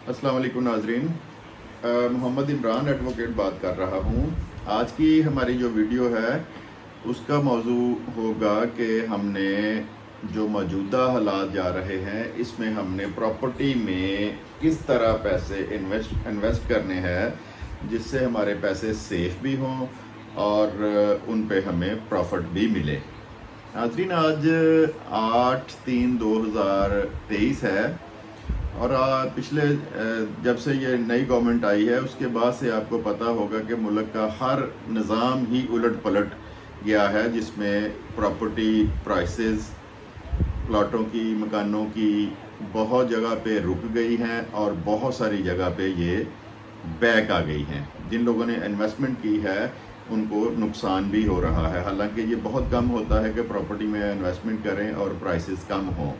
अस्सलाम वालेकुम नाजरीन। मोहम्मद इमरान एडवोकेट बात कर रहा हूँ। आज की हमारी जो वीडियो है उसका मौजू होगा कि हमने जो मौजूदा हालात जा रहे हैं इसमें हमने प्रॉपर्टी में किस तरह पैसे इन्वेस्ट करने हैं जिससे हमारे पैसे सेफ भी हों और उन पे हमें प्रॉफिट भी मिले। नाजरीन, आज 8/3/2023 है और पिछले जब से ये नई गवर्नमेंट आई है उसके बाद से आपको पता होगा कि मुल्क का हर निज़ाम ही उलट पलट गया है, जिसमें प्रॉपर्टी प्राइसेस, प्लाटों की, मकानों की बहुत जगह पे रुक गई हैं और बहुत सारी जगह पे ये बैक आ गई हैं। जिन लोगों ने इन्वेस्टमेंट की है उनको नुकसान भी हो रहा है। हालांकि ये बहुत कम होता है कि प्रॉपर्टी में इन्वेस्टमेंट करें और प्राइसेस कम हों।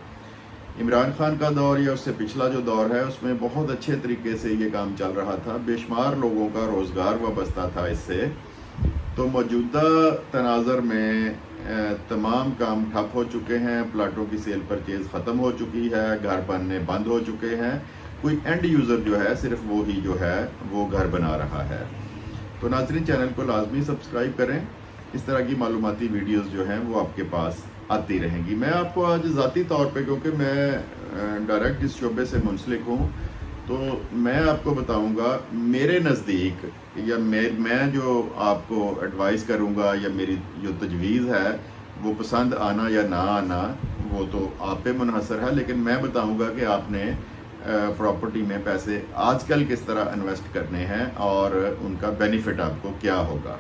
इमरान खान का दौर या उससे पिछला जो दौर है उसमें बहुत अच्छे तरीके से ये काम चल रहा था, बेशुमार लोगों का रोज़गार वाबस्ता था इससे। तो मौजूदा तनाज़र में तमाम काम ठप हो चुके हैं, प्लाटों की सेल परचेज़ ख़त्म हो चुकी है, घर बनने बंद हो चुके हैं। कोई एंड यूज़र जो है सिर्फ वो ही जो है वो घर बना रहा है। तो नाज़रीन, चैनल को लाजमी सब्सक्राइब करें। इस तरह की मालूमाती वीडियोस जो हैं वो आपके पास आती रहेंगी। मैं आपको आज ज़ाती तौर पे, क्योंकि मैं डायरेक्ट इस शोबे से मुंसलिक हूँ, तो मैं आपको बताऊंगा मेरे नज़दीक या मैं जो आपको एडवाइस करूंगा या मेरी जो तजवीज़ है वो पसंद आना या ना आना वो तो आप पे मुनहसर है, लेकिन मैं बताऊंगा कि आपने प्रॉपर्टी में पैसे आजकल किस तरह इन्वेस्ट करने हैं और उनका बेनिफिट आपको क्या होगा।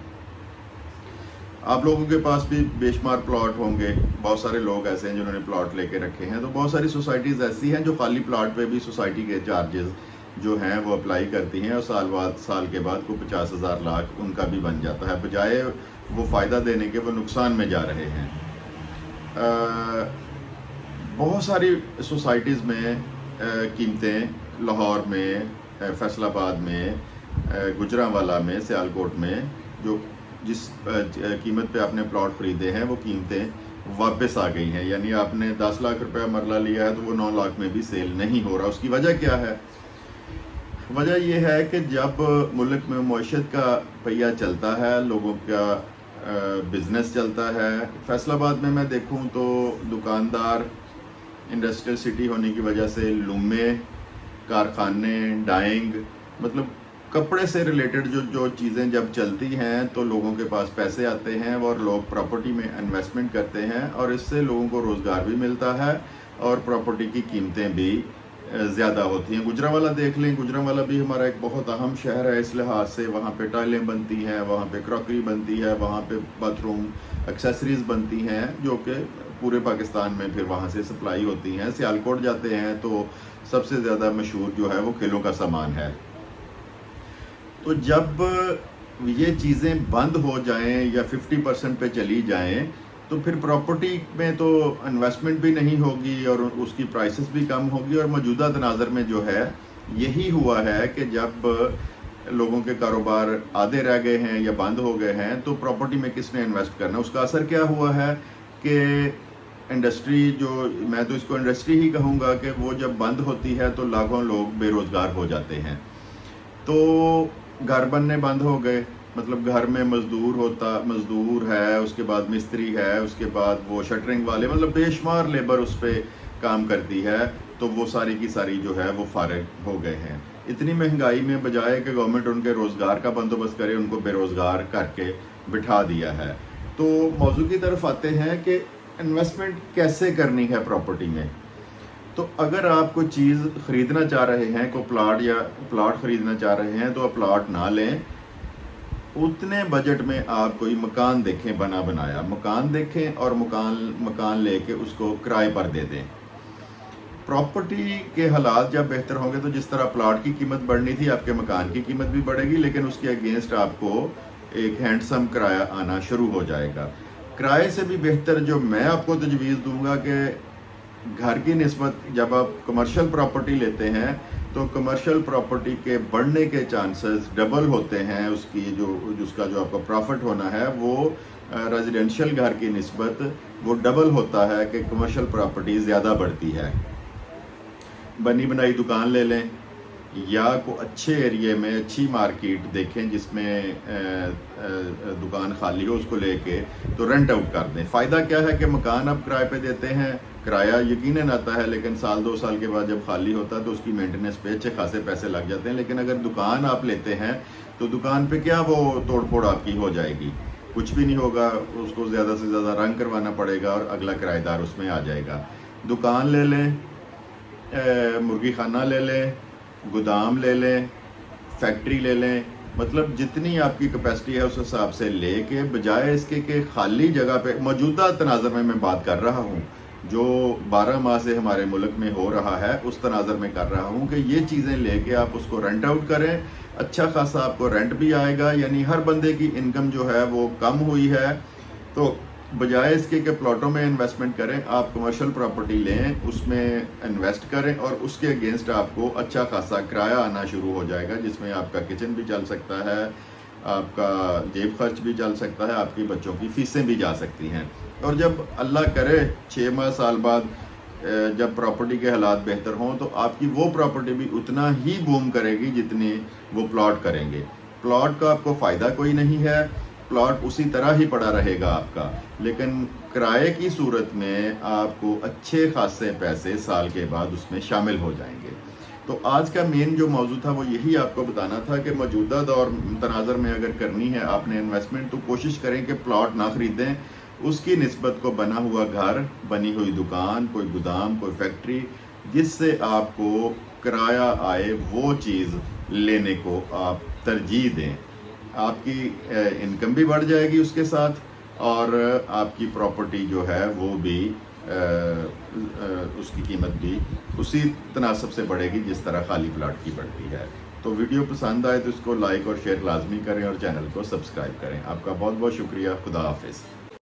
आप लोगों के पास भी बेशुमार प्लॉट होंगे, बहुत सारे लोग ऐसे हैं जिन्होंने प्लॉट लेके रखे हैं। तो बहुत सारी सोसाइटीज़ ऐसी हैं जो खाली प्लॉट पे भी सोसाइटी के चार्जेस जो हैं वो अप्लाई करती हैं और साल के बाद को 50,000 लाख उनका भी बन जाता है, बजाय वो फ़ायदा देने के वो नुकसान में जा रहे हैं। बहुत सारी सोसाइटीज़ में कीमतें लाहौर में, फैसलाबाद में, गुजरांवाला में, सियालकोट में जो जिस कीमत पे आपने प्लॉट ख़रीदे हैं वो कीमतें वापस आ गई हैं। यानी आपने 10 लाख रुपया मरला लिया है तो वो 9 लाख में भी सेल नहीं हो रहा। उसकी वजह क्या है? वजह ये है कि जब मुल्क में मईशत का पहिया चलता है, लोगों का बिज़नेस चलता है। फैसलाबाद में मैं देखूं तो दुकानदार, इंडस्ट्रियल सिटी होने की वजह से लूमे, कारखाने, डाइंग, मतलब कपड़े से रिलेटेड जो चीज़ें जब चलती हैं तो लोगों के पास पैसे आते हैं और लोग प्रॉपर्टी में इन्वेस्टमेंट करते हैं और इससे लोगों को रोज़गार भी मिलता है और प्रॉपर्टी की कीमतें भी ज़्यादा होती हैं। गुजरांवाला देख लें, गुजरांवाला भी हमारा एक बहुत अहम शहर है इस लिहाज से। वहाँ पे टाइलें बनती हैं, वहाँ पे क्रॉकरी बनती है, वहाँ पे बाथरूम एक्सेसरीज़ बनती हैं जो कि पूरे पाकिस्तान में फिर वहाँ से सप्लाई होती हैं। सियालकोट जाते हैं तो सबसे ज़्यादा मशहूर जो है वो खेलों का सामान है। तो जब ये चीज़ें बंद हो जाएं या 50% पे चली जाएं तो फिर प्रॉपर्टी में तो इन्वेस्टमेंट भी नहीं होगी और उसकी प्राइसेस भी कम होगी। और मौजूदा तनाज़र में जो है यही हुआ है कि जब लोगों के कारोबार आधे रह गए हैं या बंद हो गए हैं तो प्रॉपर्टी में किसने इन्वेस्ट करना। उसका असर क्या हुआ है कि इंडस्ट्री, जो मैं तो इसको इंडस्ट्री ही कहूँगा, कि वो जब बंद होती है तो लाखों लोग बेरोज़गार हो जाते हैं। तो घर बनने बंद हो गए, मतलब घर में मजदूर है, उसके बाद मिस्त्री है, उसके बाद वो शटरिंग वाले, मतलब बेशुमार लेबर उस पर काम करती है। तो वो सारी की सारी जो है वो फारिग हो गए हैं। इतनी महंगाई में बजाय कि गवर्नमेंट उनके रोज़गार का बंदोबस्त करे, उनको बेरोज़गार करके बिठा दिया है। तो मौजू की तरफ आते हैं कि इन्वेस्टमेंट कैसे करनी है प्रॉपर्टी में। तो अगर आप कोई चीज़ ख़रीदना चाह रहे हैं, कोई प्लाट ख़रीदना चाह रहे हैं तो आप प्लाट ना लें। उतने बजट में आप कोई मकान देखें, बना बनाया मकान देखें और मकान लेके उसको किराए पर दे दें। प्रॉपर्टी के हालात जब बेहतर होंगे तो जिस तरह प्लाट की कीमत बढ़नी थी, आपके मकान की कीमत भी बढ़ेगी, लेकिन उसके अगेंस्ट आपको एक हैंडसम किराया आना शुरू हो जाएगा। किराए से भी बेहतर जो मैं आपको तजवीज़ दूंगा कि घर की निस्बत जब आप कमर्शियल प्रॉपर्टी लेते हैं तो कमर्शियल प्रॉपर्टी के बढ़ने के चांसेस डबल होते हैं। उसका जो आपका प्रॉफिट होना है वो रेजिडेंशियल घर की निस्बत वो डबल होता है कि कमर्शियल प्रॉपर्टी ज़्यादा बढ़ती है। बनी बनाई दुकान ले लें, یا کو اچھے ایریے میں اچھی مارکیٹ دیکھیں جس میں دکان خالی ہو، اس کو لے کے تو رینٹ آؤٹ کر دیں۔ فائدہ کیا ہے کہ مکان آپ کرائے پہ دیتے ہیں، کرایہ یقیناً آتا ہے، لیکن سال 2 سال کے بعد جب خالی ہوتا ہے تو اس کی مینٹیننس پہ اچھے خاصے پیسے لگ جاتے ہیں۔ لیکن اگر دکان آپ لیتے ہیں تو دکان پہ کیا وہ توڑ پھوڑ آپ کی ہو جائے گی، کچھ بھی نہیں ہوگا، اس کو زیادہ سے زیادہ رنگ کروانا پڑے گا اور اگلا کرایہ دار اس میں آ جائے گا۔ دکان لے لیں، مرغی خانہ لے لیں، گودام لے لیں، فیکٹری لے لیں، مطلب جتنی آپ کی کیپیسٹی ہے اس حساب سے لے کے، بجائے اس کے کہ خالی جگہ پہ موجودہ تناظر میں بات کر رہا ہوں جو 12 ماہ سے ہمارے ملک میں ہو رہا ہے، اس تناظر میں کر رہا ہوں کہ یہ چیزیں لے کے آپ اس کو رینٹ آؤٹ کریں، اچھا خاصا آپ کو رینٹ بھی آئے گا، یعنی ہر بندے کی انکم جو ہے وہ کم ہوئی ہے۔ تو بجائے اس کے کہ پلاٹوں میں انویسٹمنٹ کریں، آپ کمرشل پراپرٹی لیں، اس میں انویسٹ کریں اور اس کے اگینسٹ آپ کو اچھا خاصا کرایہ آنا شروع ہو جائے گا، جس میں آپ کا کچن بھی چل سکتا ہے، آپ کا جیب خرچ بھی چل سکتا ہے، آپ کی بچوں کی فیسیں بھی جا سکتی ہیں۔ اور جب اللہ کرے 6 ماہ سال بعد جب پراپرٹی کے حالات بہتر ہوں تو آپ کی وہ پراپرٹی بھی اتنا ہی بوم کرے گی جتنی وہ پلاٹ کریں گے۔ پلاٹ کا آپ کو فائدہ کوئی نہیں ہے، پلاٹ اسی طرح ہی پڑا رہے گا آپ کا، لیکن کرائے کی صورت میں آپ کو اچھے خاصے پیسے سال کے بعد اس میں شامل ہو جائیں گے۔ تو آج کا مین جو موضوع تھا وہ یہی آپ کو بتانا تھا کہ موجودہ دور تناظر میں اگر کرنی ہے آپ نے انویسٹمنٹ، تو کوشش کریں کہ پلاٹ نہ خریدیں، اس کی نسبت کو بنا ہوا گھر، بنی ہوئی دکان، کوئی گودام، کوئی فیکٹری، جس سے آپ کو کرایہ آئے، وہ چیز لینے کو آپ ترجیح دیں۔ آپ کی انکم بھی بڑھ جائے گی اس کے ساتھ، اور آپ کی پراپرٹی جو ہے وہ بھی اس کی قیمت بھی اسی تناسب سے بڑھے گی جس طرح خالی پلاٹ کی بڑھتی ہے۔ تو ویڈیو پسند آئے تو اس کو لائک اور شیئر لازمی کریں اور چینل کو سبسکرائب کریں۔ آپ کا بہت بہت شکریہ، خدا حافظ۔